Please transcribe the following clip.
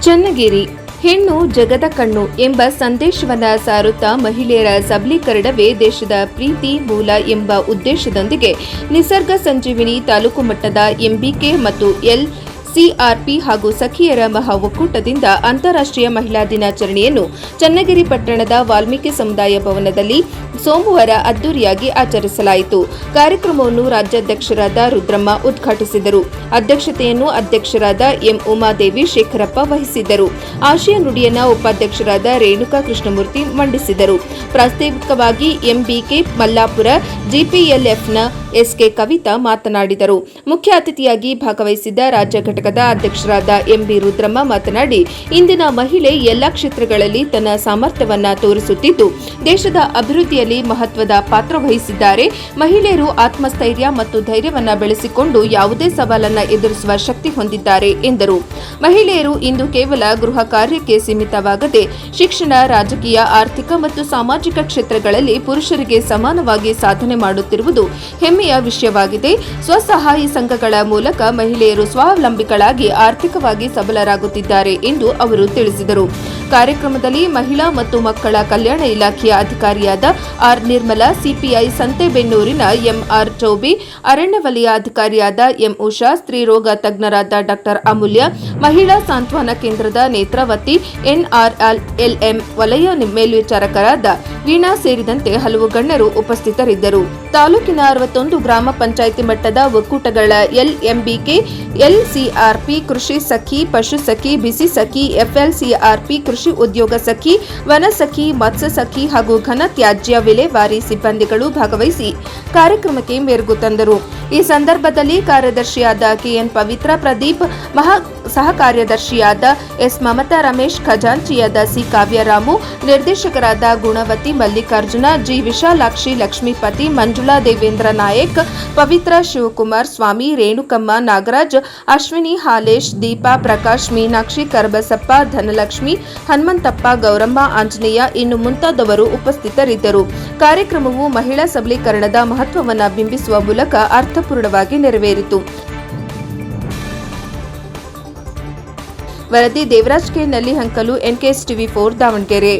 ಚನ್ನಗಿರಿ ಹೆಣ್ಣು ಜಗದ ಕಣ್ಣು ಎಂಬ ಸಂದೇಶವನ್ನು ಸಾರುತ್ತಾ ಮಹಿಳೆಯರ ಸಬಲೀಕರಣವೇ ದೇಶದ ಪ್ರೀತಿ ಮೂಲ ಎಂಬ ಉದ್ದೇಶದೊಂದಿಗೆ ನಿಸರ್ಗ ಸಂಜೀವಿನಿ ತಾಲೂಕು ಮಟ್ಟದ ಎಂಬಿಕೆ ಮತ್ತು ಸಿಆರ್ಪಿ ಹಾಗೂ ಸಖಿಯರ ಮಹಾ ಒಕ್ಕೂಟದಿಂದ ಅಂತಾರಾಷ್ಟ್ರೀಯ ಮಹಿಳಾ ದಿನಾಚರಣೆಯನ್ನು ಚನ್ನಗಿರಿ ಪಟ್ಟಣದ ವಾಲ್ಮೀಕಿ ಸಮುದಾಯ ಭವನದಲ್ಲಿ ಸೋಮವಾರ ಅದ್ದೂರಿಯಾಗಿ ಆಚರಿಸಲಾಯಿತು. ಕಾರ್ಯಕ್ರಮವನ್ನು ರಾಜ್ಯಾಧ್ಯಕ್ಷರಾದ ರುದ್ರಮ್ಮ ಉದ್ಘಾಟಿಸಿದರು. ಅಧ್ಯಕ್ಷತೆಯನ್ನು ಅಧ್ಯಕ್ಷರಾದ ಎಂ ಉಮಾದೇವಿ ಶೇಖರಪ್ಪ ವಹಿಸಿದ್ದರು. ಆಶಯ ನುಡಿಯನ್ನು ಉಪಾಧ್ಯಕ್ಷರಾದ ರೇಣುಕಾ ಕೃಷ್ಣಮೂರ್ತಿ ಮಂಡಿಸಿದರು. ಪ್ರಾಸ್ತಾವಿಕವಾಗಿ ಎಂಬಿಕೆ ಮಲ್ಲಾಪುರ ಜಿಪಿಎಲ್ಎಫ್ನ ಎಸ್ಕೆ ಕವಿತಾ ಮಾತನಾಡಿದರು. ಮುಖ್ಯ ಅತಿಥಿಯಾಗಿ ಭಾಗವಹಿಸಿದ್ದ ರಾಜ್ಯ ಘಟಕದ ಅಧ್ಯಕ್ಷರಾದ ಎಂಬಿ ರುದ್ರಮ್ಮ ಮಾತನಾಡಿ, ಇಂದಿನ ಮಹಿಳೆ ಎಲ್ಲಾ ಕ್ಷೇತ್ರಗಳಲ್ಲಿ ತನ್ನ ಸಾಮರ್ಥ್ಯವನ್ನ ತೋರಿಸುತ್ತಿದ್ದು ದೇಶದ ಅಭಿವೃದ್ಧಿಯಲ್ಲಿ ಮಹತ್ವದ ಪಾತ್ರ ವಹಿಸಿದ್ದಾರೆ. ಮಹಿಳೆಯರು ಆತ್ಮಸ್ಥೈರ್ಯ ಮತ್ತು ಧೈರ್ಯವನ್ನ ಬೆಳೆಸಿಕೊಂಡು ಯಾವುದೇ ಸವಾಲನ್ನ ಎದುರಿಸುವ ಶಕ್ತಿ ಹೊಂದಿದ್ದಾರೆ ಎಂದರು. ಮಹಿಳೆಯರು ಇಂದು ಕೇವಲ ಗೃಹ ಕಾರ್ಯಕ್ಕೆ ಸೀಮಿತವಾಗದೆ ಶಿಕ್ಷಣ, ರಾಜಕೀಯ, ಆರ್ಥಿಕ ಮತ್ತು ಸಾಮಾಜಿಕ ಕ್ಷೇತ್ರಗಳಲ್ಲಿ ಪುರುಷರಿಗೆ ಸಮಾನವಾಗಿ ಸಾಧನೆ ಮಾಡುತ್ತಿರುವುದು ಹೆಮ್ಮೆಯ ವಿಷಯವಾಗಿದೆ. ಸ್ವಸಹಾಯ ಸಂಘಗಳ ಮೂಲಕ ಮಹಿಳೆಯರು ಸ್ವಾವಲಂಬಿಗಳಾಗಿ ಆರ್ಥಿಕವಾಗಿ ಸಬಲರಾಗುತ್ತಿದ್ದಾರೆ ಎಂದು ಅವರು ತಿಳಿಸಿದರು. ಕಾರ್ಯಕ್ರಮದಲ್ಲಿ ಮಹಿಳಾ ಮತ್ತು ಮಕ್ಕಳ ಕಲ್ಯಾಣ ಇಲಾಖೆಯ ಅಧಿಕಾರಿಯಾದ R Nirmala, CPI ಸಂತೆಬೆನ್ನೂರಿನ M R Choubey, ಅರಣ್ಯ ವಲಯ ಅಧಿಕಾರಿಯಾದ ಎಂ ಉಷಾ, ಸ್ತ್ರೀರೋಗ ತಜ್ಞರಾದ ಡಾ ಅಮೂಲ್ಯ, ಮಹಿಳಾ ಸಾಂತ್ವನ ಕೇಂದ್ರದ ನೇತ್ರಾವತಿ, ಎನ್ಆರ್ಎಲ್ಎಂ ವಲಯ ಮೇಲ್ವಿಚಾರಕರಾದ ವೀಣಾ ಸೇರಿದಂತೆ ಹಲವು ಗಣ್ಯರು ಉಪಸ್ಥಿತರಿದ್ದರು. ತಾಲೂಕಿನ 61 ಗ್ರಾಮ ಪಂಚಾಯಿತಿ ಮಟ್ಟದ ಒಕ್ಕೂಟಗಳ ಎಂಬಿಕೆ, ಸಿಆರ್ಪಿ, ಕೃಷಿ ಸಖಿ, ಪಶು ಸಖಿ, ಬಿಸಿ ಸಖಿ, ಎಫ್ಎಲ್ಸಿಆರ್ಪಿ, ಕೃಷಿ ಉದ್ಯೋಗ ಸಖಿ, ವನ ಸಖಿ, ಮತ್ಸ್ಯ ಸಖಿ ಹಾಗೂ ಘನ ತ್ಯಾಜ್ಯ ವಿಲೇವಾರಿ ಸಿಬ್ಬಂದಿಗಳು ಭಾಗವಹಿಸಿ ಕಾರ್ಯಕ್ರಮಕ್ಕೆ ಮೆರುಗು ತಂದರು. ಈ ಸಂದರ್ಭದಲ್ಲಿ ಕಾರ್ಯದರ್ಶಿಯಾದ ಕೆಎನ್ ಪವಿತ್ರ ಪ್ರದೀಪ್, ಸಹ ಕಾರ್ಯದರ್ಶಿಯಾದ ಎಸ್ ಮಮತಾ ರಮೇಶ್, ಖಜಾಂಚಿಯಾದ ಸಿ ಕಾವ್ಯರಾಮು, ನಿರ್ದೇಶಕರಾದ ಗುಣವತಿ ಮಲ್ಲಿಕಾರ್ಜುನ, ಜಿ ವಿಶಾಲಾಕ್ಷಿ, ಲಕ್ಷ್ಮೀಪತಿ, ಮಂಜುಳಾ ದೇವೇಂದ್ರ ನಾಯಕ್, ಪವಿತ್ರ ಶಿವಕುಮಾರ್ ಸ್ವಾಮಿ, ರೇಣುಕಮ್ಮ, ನಾಗರಾಜ್, ಅಶ್ವಿನಿ, ಹಾಲೇಶ್, ದೀಪಾ, ಪ್ರಕಾಶ್, ಮೀನಾಕ್ಷಿ, ಕರಬಸಪ್ಪ, ಧನಲಕ್ಷ್ಮಿ, ಹನುಮಂತಪ್ಪ, ಗೌರಮ್ಮ, ಆಂಜನೇಯ ಇನ್ನು ಮುಂತಾದವರು ಉಪಸ್ಥಿತರಿದ್ದರು. ಕಾರ್ಯಕ್ರಮವು ಮಹಿಳಾ ಸಬಲೀಕರಣದ ಮಹತ್ವವನ್ನು ಬಿಂಬಿಸುವ ಮೂಲಕ ಅರ್ಥಪೂರ್ಣವಾಗಿ ನೆರವೇರಿತು. ವರದಿ ದೇವರಾಜ್ ಕೆ ನಲ್ಲಿಹಂಕಲು, ಎನ್ಕೆಎಸ್ ಟಿವಿ 4 ದಾವಣಗೆರೆ.